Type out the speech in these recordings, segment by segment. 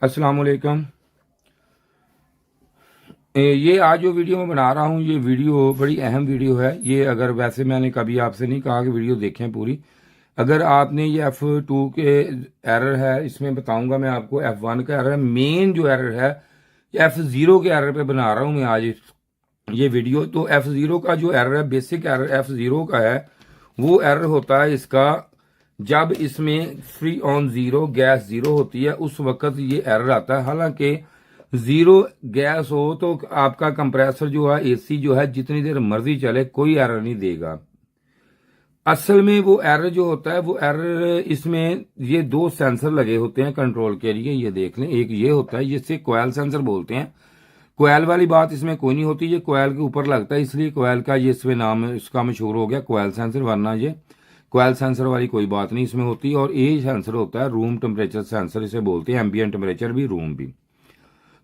अस्सलाम वालेकुम। ये आज जो वीडियो मैं बना रहा हूँ, ये वीडियो बड़ी अहम वीडियो है। ये अगर वैसे मैंने कभी आपसे नहीं कहा कि वीडियो देखें पूरी। अगर आपने ये F2 के एरर है, इसमें बताऊंगा मैं आपको। F1 का एरर है, मेन जो एरर है F0 के एरर पे बना रहा हूँ मैं आज ये वीडियो। तो F0 का जो एरर है, बेसिक एरर F0 का है, वो एरर होता है इसका जब इसमें free on zero, gas zero होती है, उस वक्त ये एरर आता है। हालांकि जीरो गैस हो तो आपका कंप्रेसर जो है, एसी जो है, जितनी देर मर्जी चले, कोई एरर नहीं देगा। असल में वो एरर जो होता है, वो एरर इसमें ये दो सेंसर लगे होते हैं कंट्रोल के लिए। ये देख लें, एक ये होता है जिससे कोयल सेंसर बोलते हैं। कोयल वाली बात इसमें कोई नहीं होती, ये कोयल के ऊपर लगता है, इसलिए कोयल का ये इसमें नाम इसका मशहूर हो गया कोयल सेंसर। वरना ये कोयल सेंसर वाली कोई बात नहीं इसमें होती। और ये सेंसर होता है रूम टेम्परेचर सेंसर, इसे बोलते हैं, एम्बियंट टेम्परेचर भी, रूम भी।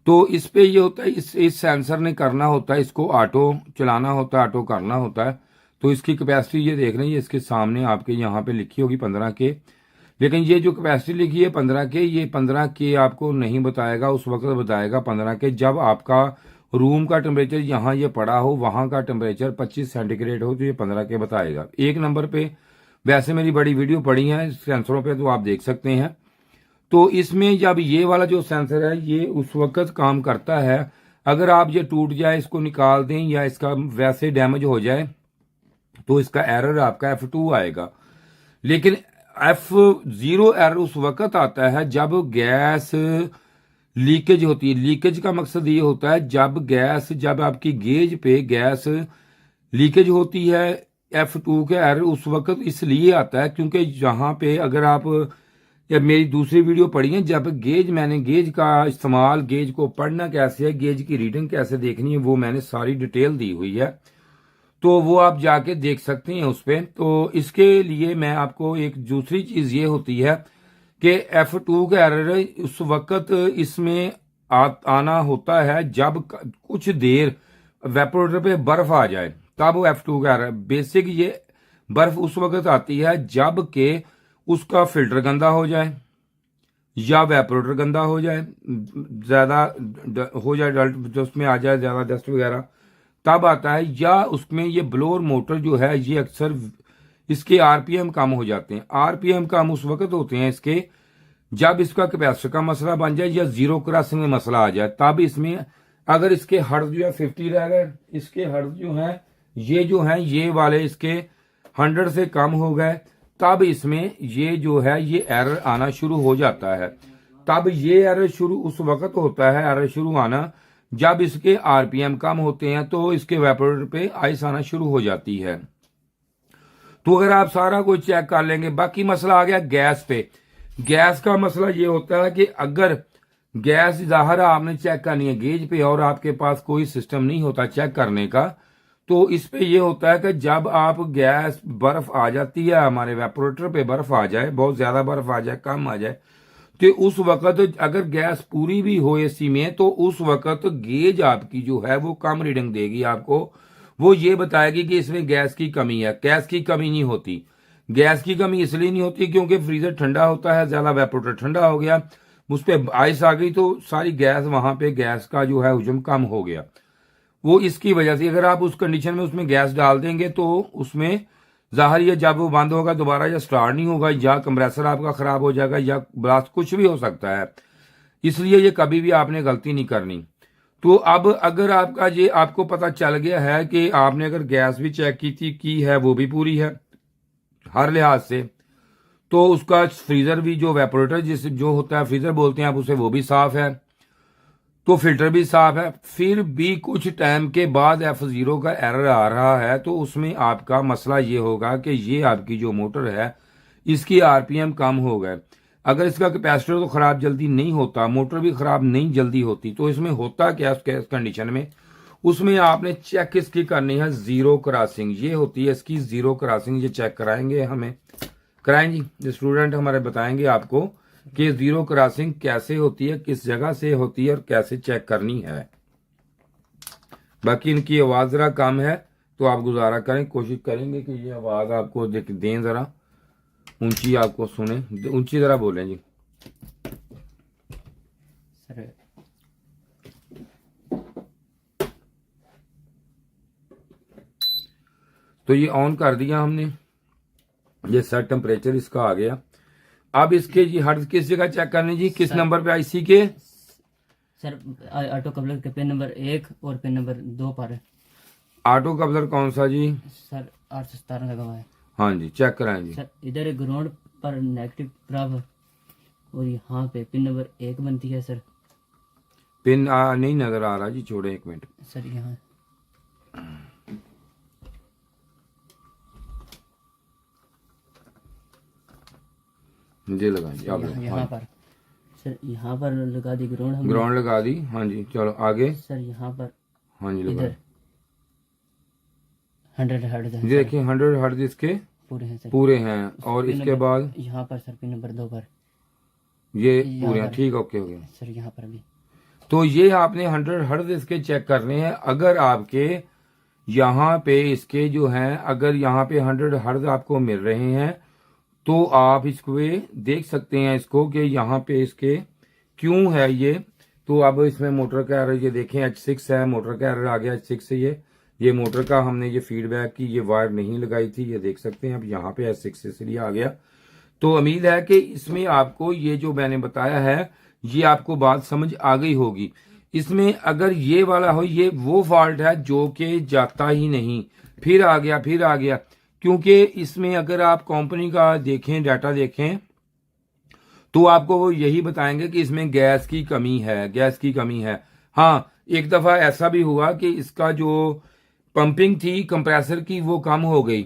तो इस पे ये होता है, इस सेंसर ने करना होता है, इसको ऑटो चलाना होता है, ऑटो करना होता है। तो इसकी कैपेसिटी ये देख रहे हैं, ये इसके सामने आपके यहाँ पे लिखी होगी 15K। लेकिन ये जो कैपेसिटी लिखी है 15K, ये 15K आपको नहीं बताएगा, उस वक्त बताएगा 15K जब आपका रूम का टेम्परेचर यहाँ ये पड़ा हो, वहाँ का टेम्परेचर 25 सेंटीग्रेड हो, तो ये 15K बताएगा। एक नंबर पे वैसे मेरी बड़ी वीडियो पड़ी है सेंसरों पे, तो आप देख सकते हैं। तो इसमें जब ये वाला जो सेंसर है, ये उस वक्त काम करता है अगर आप ये टूट जाए, इसको निकाल दें, या इसका वैसे डैमेज हो जाए, तो इसका एरर आपका F2 आएगा। लेकिन F0 एरर उस वक्त आता है जब गैस लीकेज होती है। लीकेज का मकसद ये होता है जब आपकी गेज पे गैस लीकेज होती है। F2 का एरर उस वक्त इसलिए आता है क्योंकि यहाँ पे अगर आप या मेरी दूसरी वीडियो पढ़ी है, जब मैंने गेज का इस्तेमाल, गेज को पढ़ना कैसे है, गेज की रीडिंग कैसे देखनी है, वो मैंने सारी डिटेल दी हुई है, तो वो आप जाके देख सकते हैं उस पर। तो इसके लिए मैं आपको एक दूसरी चीज ये होती है कि F2 का एरर उस वक्त इसमें आना होता है जब कुछ देर वेपोरेटर पे बर्फ आ जाए, तब वो F2 का एरर। बेसिक ये बर्फ उस वक्त आती है जब के उसका फिल्टर गंदा हो जाए, या वेपोरेटर गंदा हो जाए, ज्यादा हो जाए, डल्ट जो उसमें आ जाए ज्यादा डस्ट वगैरह, तब आता है। या उसमें ये ब्लोअर मोटर जो है, ये अक्सर इसके आरपीएम कम हो जाते हैं। आरपीएम कम उस वक्त होते हैं इसके जब इसका कैपेसिटर का मसला बन जाए, या जीरो क्रॉसिंग में मसला आ जाए। तब इसमें अगर इसके हर्ट्ज जो है 50 रह गए, इसके हर्ट्ज जो है ये वाले इसके 100 से कम हो गए, तब इसमें ये जो है ये एरर आना शुरू हो जाता है। तब ये एरर शुरू उस वक्त होता है, एरर शुरू आना जब इसके आरपीएम कम होते हैं, तो इसके वेपोरेटर पे आइस आना शुरू हो जाती है। तो अगर आप सारा कुछ चेक कर लेंगे, बाकी मसला आ गया गैस पे। गैस का मसला ये होता है कि अगर गैस ज़ाहिर आपने चेक करनी है गेज पे, और आपके पास कोई सिस्टम नहीं होता चेक करने का, तो इस पे ये होता है कि जब आप गैस बर्फ आ जाती है, हमारे वेपोरेटर पे बर्फ आ जाए, बहुत ज्यादा बर्फ आ जाए, कम आ जाए, तो उस वक्त अगर गैस पूरी भी हो एसी में, तो उस वक्त गेज आपकी जो है वो कम रीडिंग देगी आपको। वो ये बताएगी कि इसमें गैस की कमी है। गैस की कमी नहीं होती। गैस की कमी इसलिए नहीं होती क्योंकि फ्रीजर ठंडा होता है, ज्यादा वेपोरेटर ठंडा हो गया, उस पर आइस आ गई, तो सारी गैस वहां पे गैस का जो है हुजम कम हो गया। वो इसकी वजह से अगर आप उस कंडीशन में उसमें गैस डाल देंगे, तो उसमें जाहिर है जब वो बंद होगा दोबारा, या स्टार्ट नहीं होगा, या कंप्रेसर आपका खराब हो जाएगा, या ब्लास्ट, कुछ भी हो सकता है। इसलिए ये कभी भी आपने गलती नहीं करनी। तो अब अगर आपका ये आपको पता चल गया है कि आपने अगर गैस भी चेक की है, वो भी पूरी है हर लिहाज से, तो उसका फ्रीजर भी जो वेपोरेटर जो होता है, फ्रीजर बोलते हैं आप उसे, वो भी साफ है, तो फिल्टर भी साफ है। फिर भी कुछ टाइम के बाद F0 का एरर आ रहा है, तो उसमें आपका मसला ये होगा कि ये आपकी जो मोटर है, इसकी आरपीएम कम हो गए। अगर इसका कैपेसिटर तो खराब जल्दी नहीं होता, मोटर भी खराब नहीं जल्दी होती, तो इसमें होता क्या इस कंडीशन में, उसमें आपने चेक इसकी करनी है जीरो क्रॉसिंग। ये होती है इसकी जीरो क्रॉसिंग। ये चेक कराएंगे, हमें कराएंगे स्टूडेंट हमारे, बताएंगे आपको कि जीरो क्रॉसिंग कैसे होती है, किस जगह से होती है, और कैसे चेक करनी है। बाकी इनकी आवाज जरा कम है, तो आप गुजारा करें, कोशिश करेंगे कि ये आवाज आपको दें, जरा ऊंची आपको सुने, ऊंची जरा बोलें जी। तो ये ऑन कर दिया हमने, ये सेट टेम्परेचर इसका आ गया। अब इसके जी हर्ट्ज किस जगह चेक करने जी, किस नंबर पे आईसी के? सर ऑटो कपलर के पिन नंबर 1 और पिन नंबर 2 पर। ऑटो कपलर कौन सा जी? सर 817 लगा हुआ है। हाँ जी, चेक कराएं जी। सर इधर ग्राउंड पर नेगेटिव प्रभाव और यहाँ पे पिन नंबर 1 बनती है सर। पिन नहीं नजर आ रहा जी, छोड़े एक मिनट। सर यहाँ जी लगाएं जी, आप यहाँ पर सर, यहाँ पर लगा दी ग्राउंड, हम ग्राउंड लगा दी। हाँ जी, चलो आगे। सर यहाँ पर हाँ जी लगा। इधर 100 हर्ट्ज है। जी देखिए 100 हर्ट्ज इसके पूरे हैं सर, पूरे हैं। और इसके बाद यहाँ पर सर पिन नंबर 2 पर ये पूरे हैं। ठीक, ओके हो गया सर। यहाँ पर भी तो ये आपने 100 हर्ट्ज इसके चेक करने हैं। अगर आपके यहाँ पे इसके जो हैं, अगर यहाँ पे 100 हर्ट्ज आपको मिल रहे हैं तो आप इसको देख सकते हैं इसको कि यहाँ पे इसके क्यों है ये। तो अब इसमें मोटर का एरर ये देखें H6 है, मोटर का एरर आ गया H6 से। ये मोटर का हमने ये फीडबैक की ये वायर नहीं लगाई थी, ये देख सकते हैं। अब यहाँ पे H6 से इसलिए आ गया। तो उम्मीद है कि इसमें आपको ये जो मैंने बताया है ये आपको बात समझ आ गई होगी। इसमें अगर ये वाला हो, ये वो फॉल्ट है जो कि जाता ही नहीं, फिर आ गया। क्योंकि इसमें अगर आप कंपनी का देखें, डाटा देखें, तो आपको वो यही बताएंगे कि इसमें गैस की कमी है। हाँ, एक दफा ऐसा भी हुआ कि इसका जो पंपिंग थी कंप्रेसर की वो कम हो गई,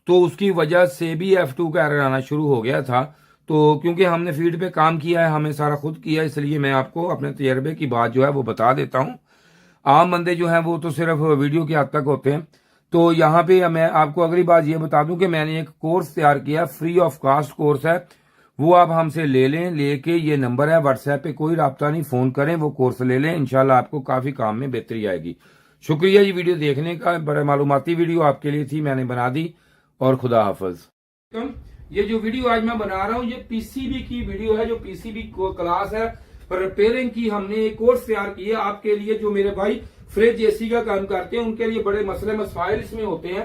तो उसकी वजह से भी F2 का एरर आना शुरू हो गया था। तो क्योंकि हमने फील्ड पे काम किया है, हमें सारा खुद किया, इसलिए मैं आपको अपने तजर्बे की बात जो है वो बता देता हूँ। आम बंदे जो हैं वो तो सिर्फ वीडियो के हद तक होते हैं। तो यहाँ पे मैं आपको अगली बात ये बता दूं कि मैंने एक कोर्स तैयार किया, फ्री ऑफ कास्ट कोर्स है, वो आप हमसे ले लें। लेके ये नंबर है व्हाट्सएप पे, कोई राब्ता नहीं, फोन करें, वो कोर्स ले लें। इंशाल्लाह आपको काफी काम में बेहतरी आएगी। शुक्रिया जी वीडियो देखने का, बड़ा मालूमाती वीडियो आपके लिए थी, मैंने बना दी। और खुदा हाफिज। ये जो वीडियो आज मैं बना रहा हूँ ये पीसीबी की वीडियो है, जो पीसीबी क्लास है रिपेयरिंग की। हमने एक कोर्स तैयार किया आपके लिए, जो मेरे भाई फ्रिज एसी का काम करते हैं उनके लिए बड़े मसले मसाइल इसमें होते हैं।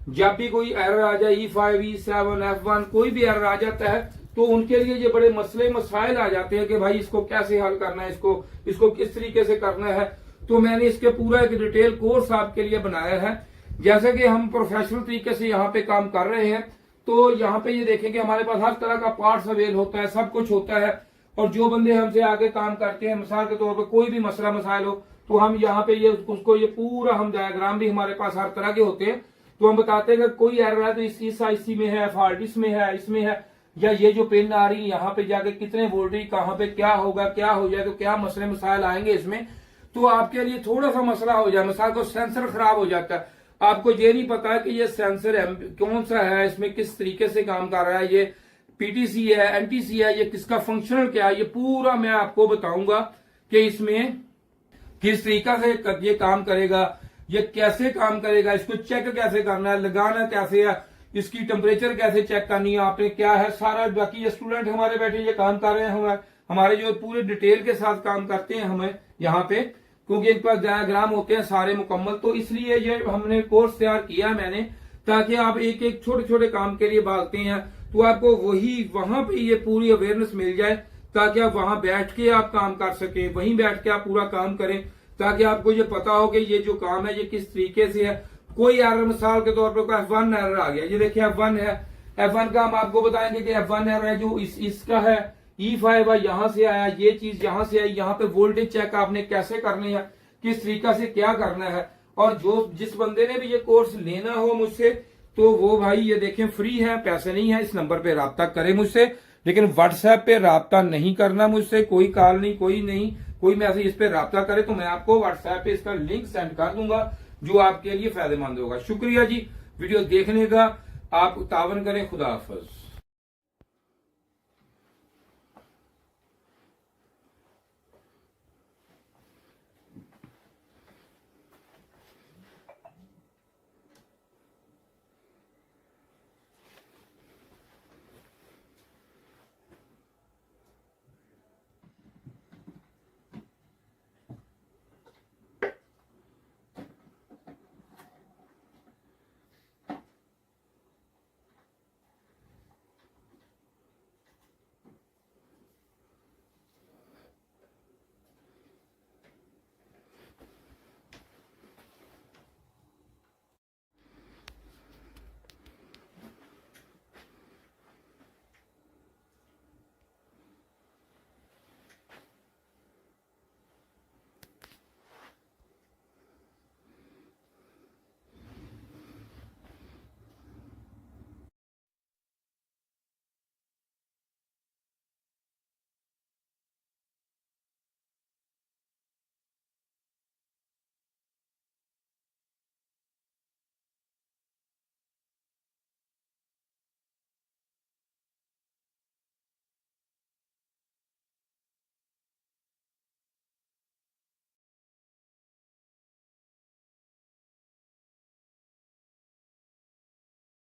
जब भी कोई एरर आ जाए E5, E7, F1 कोई भी एरर आ जाता है तो उनके लिए ये बड़े मसले मसाइल आ जाते हैं कि भाई इसको कैसे हल करना है, इसको किस तरीके से करना है। तो मैंने इसके पूरा एक डिटेल कोर्स आपके लिए बनाया है। जैसे कि हम प्रोफेशनल तरीके से यहाँ पे काम कर रहे हैं, तो यहाँ पे ये देखें कि हमारे पास हर तरह का पार्ट्स अवेल होता है, सब कुछ होता है। और जो बंदे हमसे आगे काम करते हैं, मिसाल के तौर पर कोई भी मसला मसाइल हो, तो हम यहाँ पे ये उसको ये पूरा हम डायग्राम भी हमारे पास हर तरह के होते हैं। तो हम बताते हैं कि कोई एरर है तो इस आईसी में है, फॉल्ट इसमें है, या ये जो पिन आ रही है यहाँ पे जाके कितने वोल्टेज कहाँ पे क्या होगा, क्या हो जाए, तो क्या मसले मसाइल आएंगे इसमें। तो आपके लिए थोड़ा सा मसला हो जाए, मिसाल को सेंसर खराब हो जाता है, आपको ये नहीं पता है कि ये सेंसर कौन सा है, इसमें किस तरीके से काम कर रहा है, ये पीटीसी है, एनटीसी है, ये किसका फंक्शनल क्या है, ये पूरा मैं आपको बताऊंगा कि इसमें किस तरीका से ये काम करेगा, ये कैसे काम करेगा, इसको चेक कैसे करना है, लगाना कैसे है, इसकी टेम्परेचर कैसे चेक करनी है आपने, क्या है सारा। बाकी ये स्टूडेंट हमारे बैठे ये काम कर रहे हैं, हमारे जो पूरे डिटेल के साथ काम करते हैं हमें यहाँ पे, क्योंकि इनके पास डायग्राम होते हैं सारे मुकम्मल। तो इसलिए ये हमने कोर्स तैयार किया मैंने, ताकि आप एक एक छोटे छोटे काम के लिए भागते हैं तो आपको वहां पे ये पूरी अवेयरनेस मिल जाए, ताकि आप वहां बैठ के आप काम कर सके, वहीं बैठ के आप पूरा काम करें, ताकि आपको ये पता हो कि ये जो काम है ये किस तरीके से है। कोई एरर मिसाल के तौर पर F1 एरर आ गया, ये देखिए F1 है, F1 का हम आपको बताएंगे कि F1 एरर है जो इसका है, E5 है, यहाँ से आया, ये चीज यहाँ से आई, यहाँ पे वोल्टेज चेक आपने कैसे करनी है, किस तरीका से क्या करना है। और जिस बंदे ने भी ये कोर्स लेना हो मुझसे, तो वो भाई ये देखें फ्री है, पैसे नहीं है, इस नंबर पे राब्ता करे मुझसे। लेकिन व्हाट्सएप पे राब्ता नहीं करना मुझसे, कोई कॉल नहीं, कोई मैसेज, इस पे राब्ता करे तो मैं आपको व्हाट्सएप पे इसका लिंक सेंड कर दूंगा, जो आपके लिए फायदेमंद होगा। शुक्रिया जी वीडियो देखने का, आप तावन करें। खुदा हाफिज।